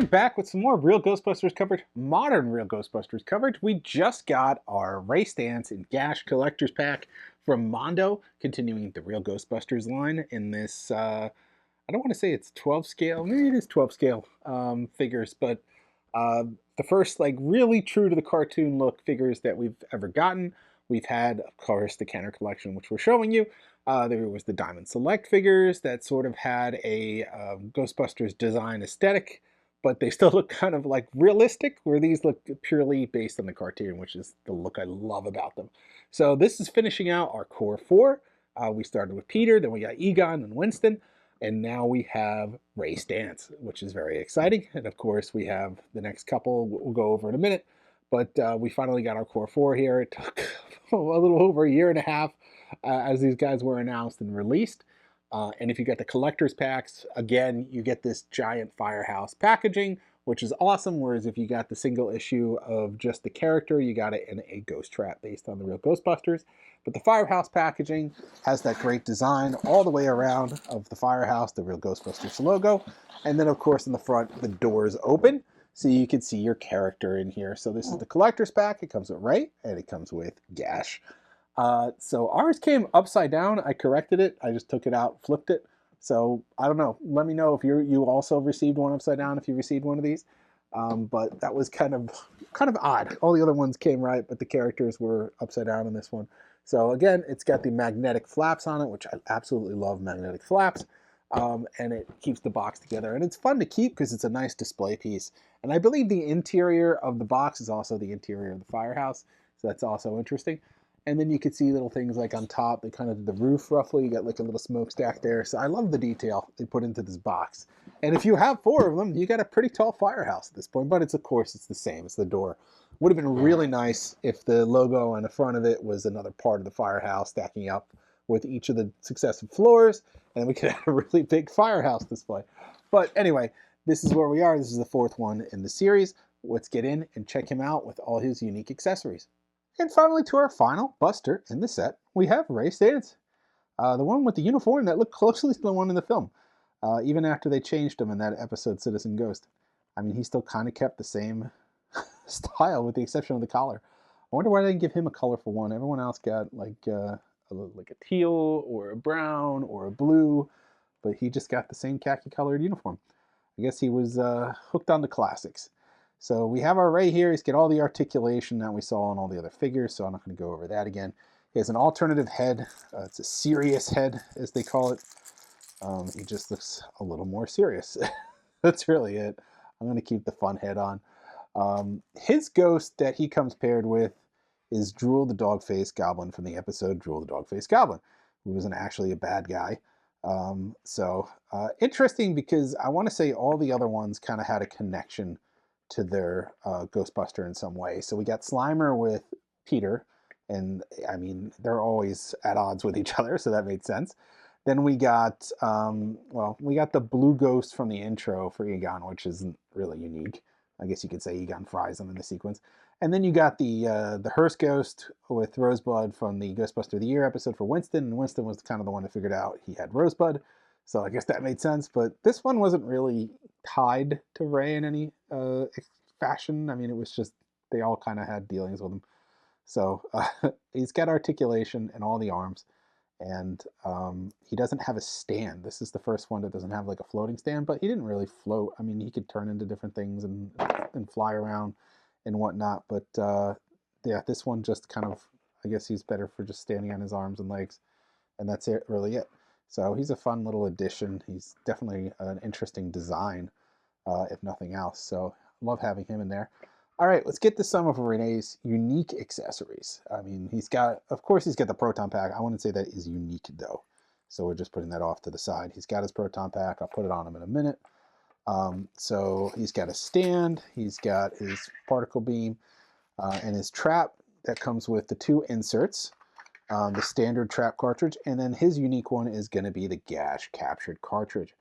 And back with some more Real Ghostbusters coverage, modern Real Ghostbusters coverage. We just got our Ray Stantz and Ghash collector's pack from Mondo, continuing the Real Ghostbusters line in this, I don't want to say it's 12 scale, maybe it is 12 scale figures, but uh, the first like really true to the cartoon look figures that we've ever gotten. We've had, of course, the Kenner collection, which we're showing you. There was the Diamond Select figures that sort of had a Ghostbusters design aesthetic, but they still look kind of like realistic, where these look purely based on the cartoon, which is the look I love about them. So this is finishing out our core four. We started with Peter, then we got Egon and Winston, and now we have Ray Stantz, which is very exciting. And of course, we have the next couple we'll go over in a minute. But we finally got our core four here. It took a little over a year and a half as these guys were announced and released. And if you get the collector's packs, again, you get this giant Firehouse packaging, which is awesome. Whereas if you got the single issue of just the character, you got it in a ghost trap based on the Real Ghostbusters. But the Firehouse packaging has that great design all the way around of the Firehouse, the Real Ghostbusters logo. And then, of course, in the front, the doors open, so you can see your character in here. So this is the collector's pack. It comes with Ray, and it comes with Ghash. So ours came upside down. I corrected it. I just took it out, flipped it. So I don't know. Let me know if you also received one upside down, if you received one of these. But that was kind of odd. All the other ones came right, but the characters were upside down in this one. So again, it's got the magnetic flaps on it, which I absolutely love magnetic flaps. And it keeps the box together. And it's fun to keep because it's a nice display piece. And I believe the interior of the box is also the interior of the Firehouse. So that's also interesting. And then you can see little things like on top, they kind of did the roof roughly. You got like a little smokestack there. So I love the detail they put into this box. And if you have four of them, you got a pretty tall Firehouse at this point. But of course, it's the same. It's the door. Would have been really nice if the logo on the front of it was another part of the Firehouse stacking up with each of the successive floors. And then we could have a really big Firehouse display. But anyway, this is where we are. This is the fourth one in the series. Let's get in and check him out with all his unique accessories. And finally, to our final Buster in the set, we have Ray Stantz. The one with the uniform that looked closely to the one in the film, even after they changed him in that episode Citizen Ghost. I mean, he still kind of kept the same style with the exception of the collar. I wonder why they didn't give him a colorful one. Everyone else got like a teal or a brown or a blue, but he just got the same khaki colored uniform. I guess he was hooked on the classics. So we have our Ray here. He's got all the articulation that we saw on all the other figures, so I'm not going to go over that again. He has an alternative head. It's a serious head, as they call it. He just looks a little more serious. That's really it. I'm going to keep the fun head on. His ghost that he comes paired with is Drool the Dog-Faced Goblin from the episode Drool the Dog-Faced Goblin, who wasn't actually a bad guy. Interesting because I want to say all the other ones kind of had a connection to their Ghostbuster in some way. So we got Slimer with Peter, and I mean, they're always at odds with each other, so that made sense. Then we got, we got the blue ghost from the intro for Egon, which isn't really unique. I guess you could say Egon fries them in the sequence. And then you got the Hearst ghost with Rosebud from the Ghostbuster of the Year episode for Winston, and Winston was kind of the one that figured out he had Rosebud. So I guess that made sense, but this one wasn't really tied to Ray in any fashion. I mean, it was just, they all kind of had dealings with him. So he's got articulation in all the arms, and he doesn't have a stand. This is the first one that doesn't have like a floating stand, but he didn't really float. I mean, he could turn into different things and fly around and whatnot, but yeah, this one just kind of, I guess he's better for just standing on his arms and legs, and that's really it. So he's a fun little addition. He's definitely an interesting design, if nothing else. So love having him in there. All right, let's get to some of Renee's unique accessories. I mean, of course, he's got the Proton Pack. I wouldn't say that is unique, though. So we're just putting that off to the side. He's got his Proton Pack. I'll put it on him in a minute. So he's got a stand. He's got his particle beam and his trap that comes with the two inserts. The standard trap cartridge, and then his unique one is going to be the Ghash captured cartridge.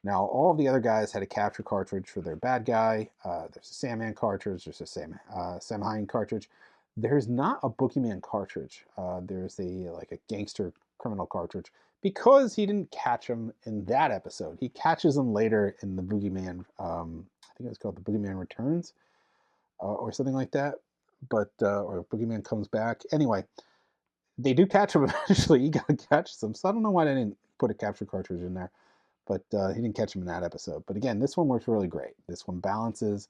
Now, all of the other guys had a capture cartridge for their bad guy. There's a Sandman cartridge. There's a Samhain cartridge. There's not a Boogeyman cartridge. There's a gangster criminal cartridge, because he didn't catch him in that episode. He catches him later in the Boogeyman. I think it was called the Boogeyman Returns or something like that. But or Boogeyman Comes Back. Anyway, they do catch him eventually. Egon catches him. So I don't know why they didn't put a capture cartridge in there. But he didn't catch him in that episode. But again, this one works really great. This one balances.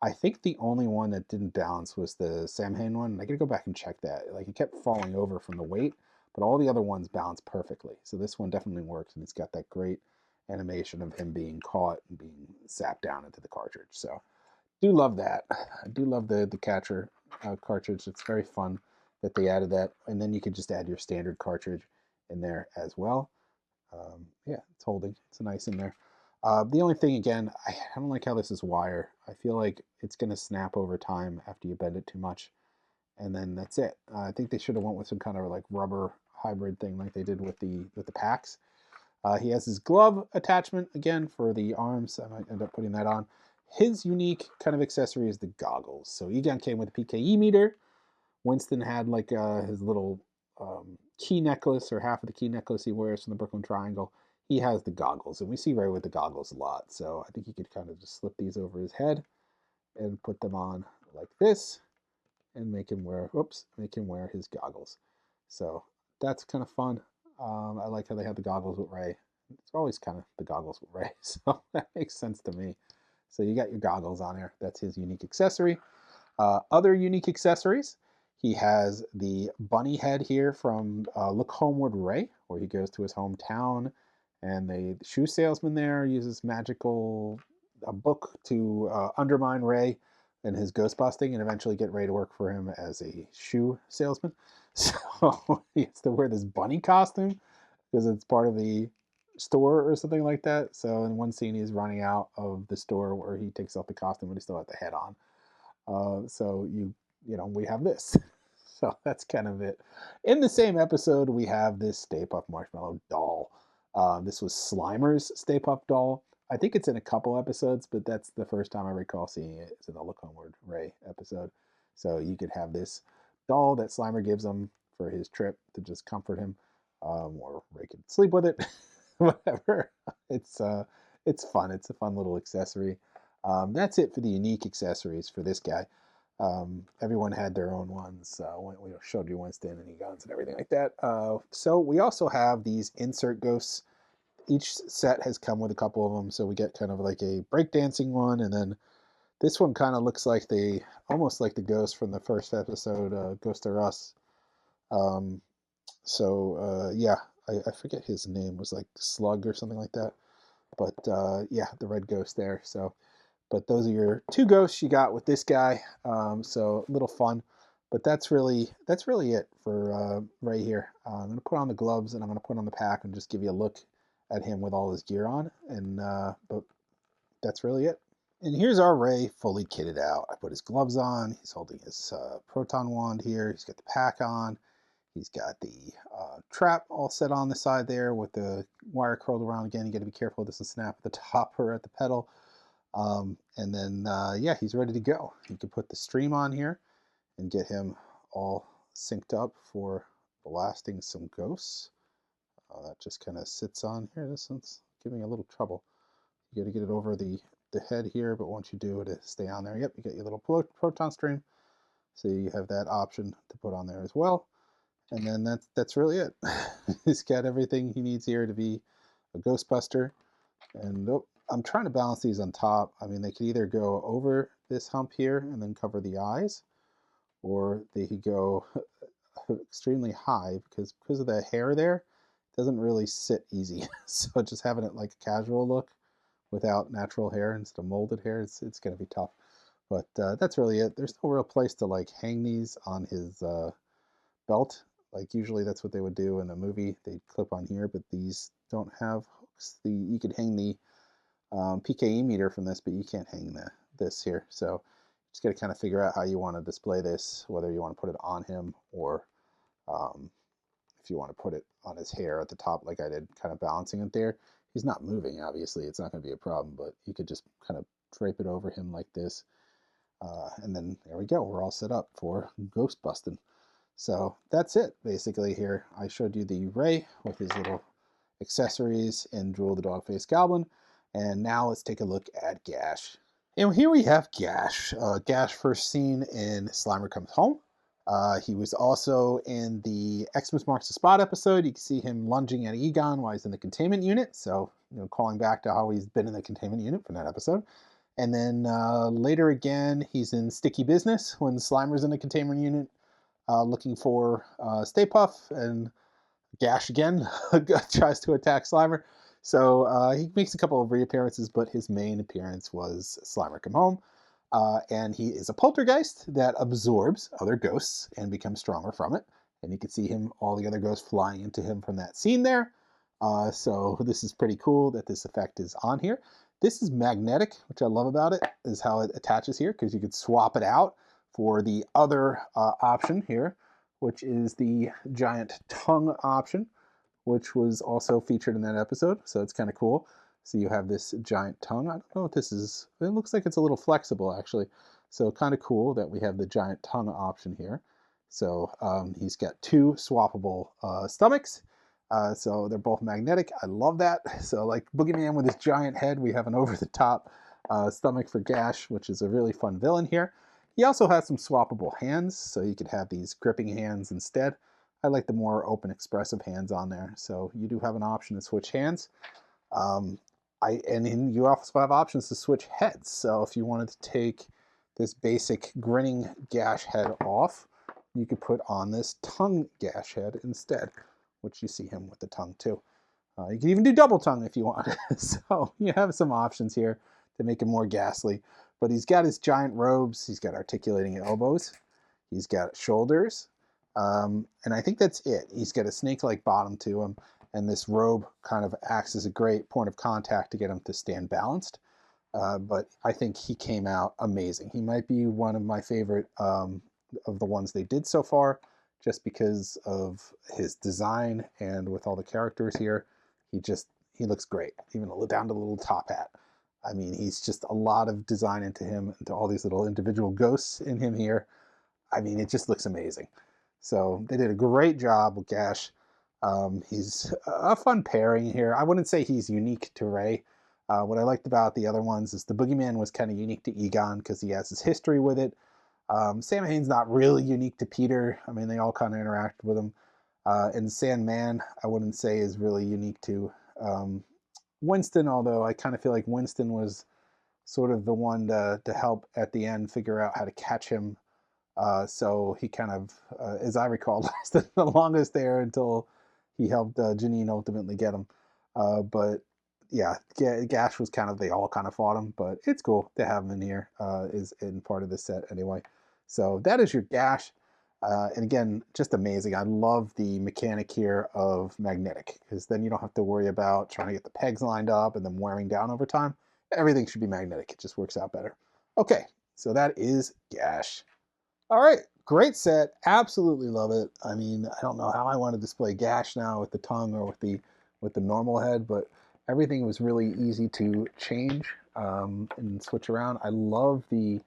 I think the only one that didn't balance was the Samhain one. I gotta go back and check that. Like, it kept falling over from the weight, but all the other ones balance perfectly. So this one definitely works, and it's got that great animation of him being caught and being sapped down into the cartridge. So do love that. I do love the catcher cartridge. It's very fun that they added that, and then you could just add your standard cartridge in there as well. Yeah, it's holding. It's nice in there. The only thing, again, I don't like how this is wire. I feel like it's going to snap over time after you bend it too much, and then that's it. I think they should have went with some kind of like rubber hybrid thing like they did with the packs. He has his glove attachment again for the arms. I might end up putting that on. His unique kind of accessory is the goggles. So Egon came with a PKE meter. Winston had like his little key necklace, or half of the key necklace he wears from the Brooklyn Triangle. He has the goggles, and we see Ray with the goggles a lot. So I think he could kind of just slip these over his head and put them on like this, and make him wear his goggles. So that's kind of fun. I like how they have the goggles with Ray. It's always kind of the goggles with Ray, so that makes sense to me. So you got your goggles on there. That's his unique accessory. Other unique accessories. He has the bunny head here from Look Homeward Ray, where he goes to his hometown, and the shoe salesman there uses a book to undermine Ray and his ghost busting, and eventually get Ray to work for him as a shoe salesman. So he has to wear this bunny costume because it's part of the store or something like that. So in one scene, he's running out of the store where he takes off the costume, but he still has the head on. So we have this. So that's kind of it. In the same episode, we have this Stay Puft Marshmallow doll. This was Slimer's Stay Puft doll. I think it's in a couple episodes, but that's the first time I recall seeing it. It's in the Look Homeward Ray episode. So you could have this doll that Slimer gives him for his trip to just comfort him, or Ray could sleep with it, whatever. It's fun. It's a fun little accessory. That's it for the unique accessories for this guy. Everyone had their own ones. We showed you Winston and Egon's and everything like that. So we also have these insert ghosts. Each set has come with a couple of them. So we get kind of like a breakdancing one, and then this one kind of looks like almost like the ghost from the first episode, Ghost or Us. Yeah, I forget his name, was like Slug or something like that. But yeah, the red ghost there. So. But those are your two ghosts you got with this guy. So a little fun. But that's really it for right here. I'm going to put on the gloves, and I'm going to put on the pack and just give you a look at him with all his gear on. And but that's really it. And here's our Ray fully kitted out. I put his gloves on. He's holding his proton wand here. He's got the pack on. He's got the trap all set on the side there with the wire curled around. Again, you got to be careful it doesn't snap at the top or at the pedal. And then, yeah, he's ready to go. You can put the stream on here and get him all synced up for blasting some ghosts. That just kind of sits on here. This one's giving a little trouble. You got to get it over the head here, but once you do, it'll stay on there. Yep, you got your little proton stream. So you have that option to put on there as well. And then that's really it. He's got everything he needs here to be a Ghostbuster. And I'm trying to balance these on top. I mean, they could either go over this hump here and then cover the eyes, or they could go extremely high because of the hair there, it doesn't really sit easy. So just having it like a casual look without natural hair instead of molded hair, it's going to be tough. But that's really it. There's no real place to like hang these on his belt. Like usually that's what they would do in the movie. They'd clip on here, but these don't have hooks. You could hang the PKE meter from this, but you can't hang this here. So just got to kind of figure out how you want to display this, whether you want to put it on him or if you want to put it on his hair at the top like I did, kind of balancing it there. He's not moving, obviously. It's not going to be a problem, but you could just kind of drape it over him like this. And then there we go. We're all set up for ghost busting. So that's it, basically, here. I showed you the Ray with his little accessories in Drool the Dog-Faced Goblin. And now let's take a look at Ghash. And here we have Ghash. Ghash first seen in Slimer Comes Home. He was also in the Xmas Marks the Spot episode. You can see him lunging at Egon while he's in the containment unit. So, calling back to how he's been in the containment unit from that episode. And then later again, he's in Sticky Business when Slimer's in the containment unit looking for Stay Puft, and Ghash again tries to attack Slimer. So he makes a couple of reappearances, but his main appearance was Slimer Come Home. And he is a poltergeist that absorbs other ghosts and becomes stronger from it. And you can see him, all the other ghosts flying into him from that scene there. So this is pretty cool that this effect is on here. This is magnetic, which I love about it, is how it attaches here, because you could swap it out for the other option here, which is the giant tongue option, which was also featured in that episode. So it's kind of cool. So you have this giant tongue. I don't know what this is. It looks like it's a little flexible, actually. So kind of cool that we have the giant tongue option here. So he's got two swappable stomachs. So they're both magnetic. I love that. So like Boogeyman with his giant head, we have an over-the-top stomach for Ghash, which is a really fun villain here. He also has some swappable hands, so you could have these gripping hands instead. I like the more open, expressive hands on there. So you do have an option to switch hands. And you also have options to switch heads. So if you wanted to take this basic grinning Ghash head off, you could put on this tongue Ghash head instead, which you see him with the tongue too. You can even do double tongue if you want. So you have some options here to make him more ghastly. But he's got his giant robes. He's got articulating elbows. He's got shoulders. And I think that's it. He's got a snake-like bottom to him. And this robe kind of acts as a great point of contact to get him to stand balanced. But I think he came out amazing. He might be one of my favorite of the ones they did so far, just because of his design and with all the characters here. He looks great, even down to the little top hat. I mean, he's just a lot of design into him, into all these little individual ghosts in him here. I mean, it just looks amazing. So they did a great job with Ghash. He's a fun pairing here. I wouldn't say he's unique to Ray. What I liked about the other ones is the Boogeyman was kind of unique to Egon because he has his history with it. Samhain's not really unique to Peter. I mean, they all kind of interact with him. And Sandman, I wouldn't say is really unique to Winston, although I kind of feel like Winston was sort of the one to help at the end figure out how to catch him. So he kind of, as I recall, lasted the longest there until he helped Janine ultimately get him. But yeah, Ghash was they all kind of fought him, but it's cool to have him in here, is in part of the set anyway. So that is your Ghash. And again, just amazing. I love the mechanic here of magnetic, because then you don't have to worry about trying to get the pegs lined up and them wearing down over time. Everything should be magnetic. It just works out better. Okay, so that is Ghash. All right, great set. Absolutely love it. I mean, I don't know how I want to display Ghash now with the tongue or with the normal head, but everything was really easy to change and switch around. I love the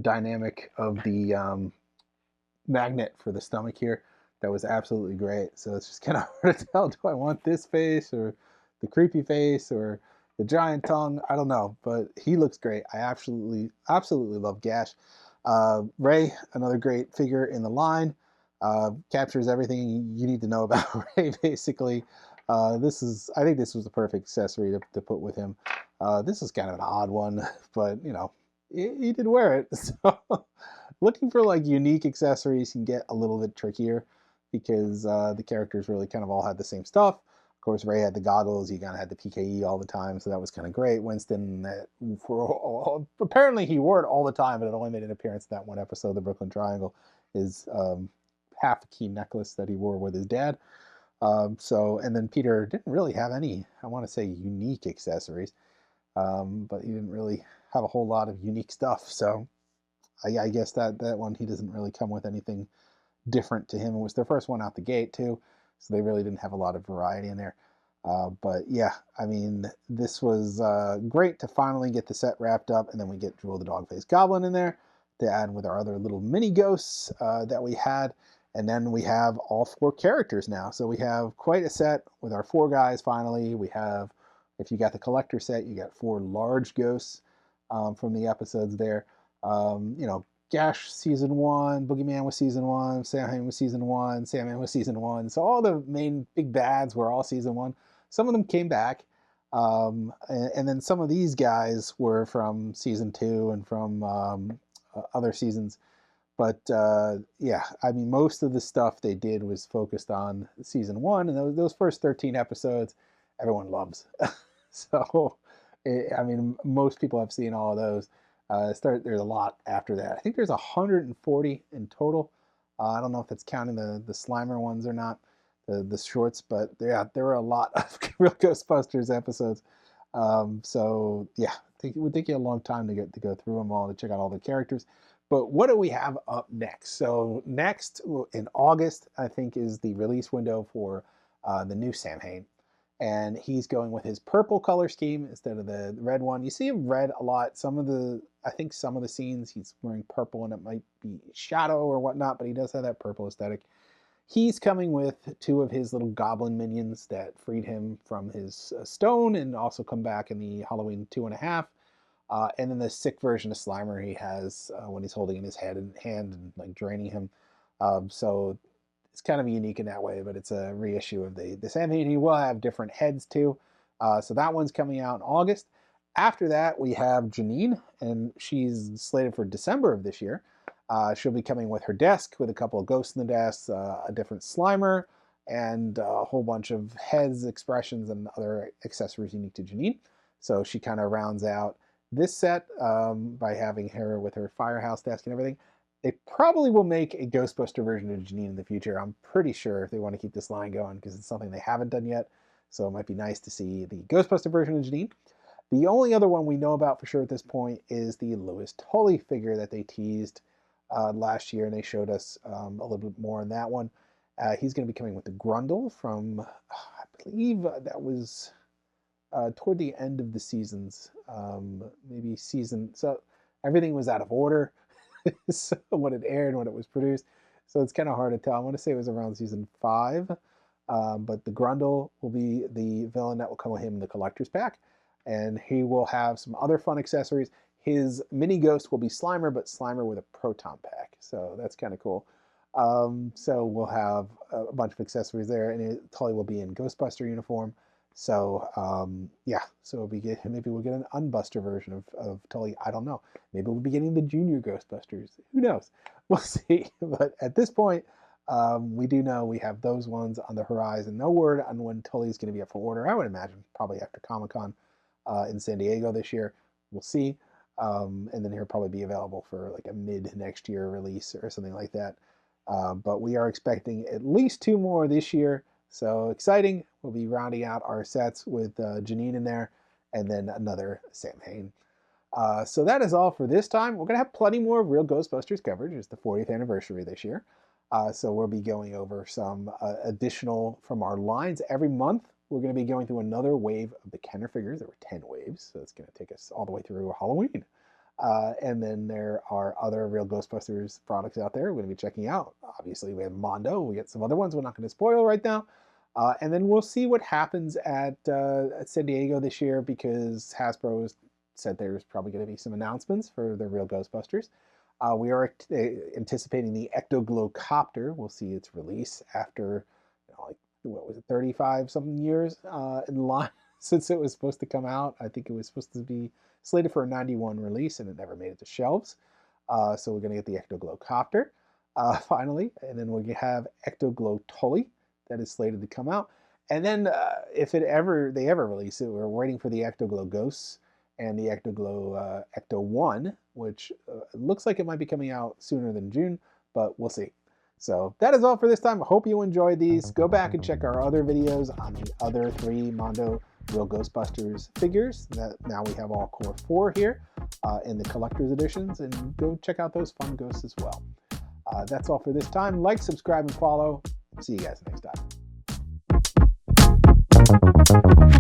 dynamic of the magnet for the stomach here. That was absolutely great. So it's just kind of hard to tell, do I want this face or the creepy face or the giant tongue? I don't know, but he looks great. I absolutely love Ghash. Ray, another great figure in the line, captures everything you need to know about Ray, basically. I think this was the perfect accessory to put with him. This is kind of an odd one, but he did wear it. So looking for like unique accessories can get a little bit trickier because the characters really kind of all had the same stuff. Of course, Ray had the goggles. Egon had the PKE all the time, so that was kind of great. Winston, apparently he wore it all the time, but it only made an appearance in that one episode, the Brooklyn Triangle, is half a key necklace that he wore with his dad. And then Peter didn't really have any, I want to say, unique accessories, but he didn't really have a whole lot of unique stuff. So I guess that one, he doesn't really come with anything different to him. It was their first one out the gate too, so they really didn't have a lot of variety in there. But yeah, I mean, this was great to finally get the set wrapped up, and then we get Drool the Dog-Faced Goblin in there to add with our other little mini ghosts that we had. And then we have all 4 characters now. So we have quite a set with our 4 guys finally. We have, if you got the collector set, you got 4 large ghosts from the episodes there. You know, Ghash season 1, Boogeyman was season 1, Samhain was season 1, Sandman was season 1. So all the main big bads were all season 1. Some of them came back. And then some of these guys were from season 2 and from other seasons. But yeah, I mean, most of the stuff they did was focused on season 1, and those first 13 episodes, everyone loves. So, I mean, most people have seen all of those. There's a lot after that. I think there's 140 in total. I don't know if that's counting the Slimer ones or not, the shorts, but yeah, there were a lot of real Ghostbusters episodes. So yeah, it would take you a long time to go through them all, to check out all the characters. But what do we have up next? So next in August, I think, is the release window for the new Samhain. And he's going with his purple color scheme instead of the red one. You see him red a lot. I think some of the scenes he's wearing purple, and it might be shadow or whatnot, but he does have that purple aesthetic. He's coming with 2 of his little goblin minions that freed him from his stone and also come back in the Halloween 2.5. And then the sick version of Slimer he has when he's holding in his hand and like draining him. So it's kind of unique in that way, but it's a reissue of the Samhain. He will have different heads too. So that one's coming out in August. After that, we have Janine, and she's slated for December of this year. She'll be coming with her desk with a couple of ghosts in the desk, a different Slimer, and a whole bunch of heads, expressions, and other accessories unique to Janine. So she kind of rounds out this set by having her with her firehouse desk and everything. They probably will make a Ghostbuster version of Janine in the future. I'm pretty sure, if they want to keep this line going, because it's something they haven't done yet. So it might be nice to see the Ghostbuster version of Janine. The only other one we know about for sure at this point is the Louis Tully figure that they teased last year, and they showed us a little bit more on that one. He's going to be coming with the Grundle from, I believe that was toward the end of the seasons, maybe season. So everything was out of order. So when it aired and when it was produced. So it's kind of hard to tell. I want to say it was around season 5. But the Grundle will be the villain that will come with him in the collector's pack. And he will have some other fun accessories. His mini ghost will be Slimer, but Slimer with a proton pack. So that's kind of cool. So we'll have a bunch of accessories there. And Tully will be in Ghostbuster uniform. So yeah, so maybe we'll get an Unbuster version of Tully. I don't know. Maybe we'll be getting the Junior Ghostbusters. Who knows? We'll see. But at this point, we do know we have those ones on the horizon. No word on when Tully's going to be up for order. I would imagine probably after Comic-Con in San Diego this year. We'll see. And then he'll probably be available for like a mid next year release or something like that. But we are expecting at least 2 more this year. So exciting. We'll be rounding out our sets with Janine in there, and then another Samhain. So that is all for this time. We're going to have plenty more Real Ghostbusters coverage. It's the 40th anniversary this year. So we'll be going over some additional from our lines every month. We're going to be going through another wave of the Kenner figures. There were 10 waves, so it's going to take us all the way through Halloween. And then there are other Real Ghostbusters products out there we're going to be checking out. Obviously, we have Mondo. We get some other ones we're not going to spoil right now. And then we'll see what happens at San Diego this year, because Hasbro said there's probably going to be some announcements for the Real Ghostbusters. We are anticipating the Ecto-Glow Copter. We'll see its release after, like, what was it, 35-something years in line since it was supposed to come out. I think it was supposed to be slated for a 91 release, and it never made it to shelves. So we're going to get the Ecto-Glow Copter finally, and then we have Ecto-Glow Tully that is slated to come out. And then if they ever release it, we're waiting for the Ecto-Glow Ghosts and the Ecto-Glow Ecto-1, which looks like it might be coming out sooner than June, but we'll see. So that is all for this time. I hope you enjoyed these. Go back and check our other videos on the other 3 Mondo Real Ghostbusters figures. Now we have all core 4 here in the collector's editions, and go check out those fun ghosts as well. That's all for this time. Like, subscribe, and follow. See you guys next time.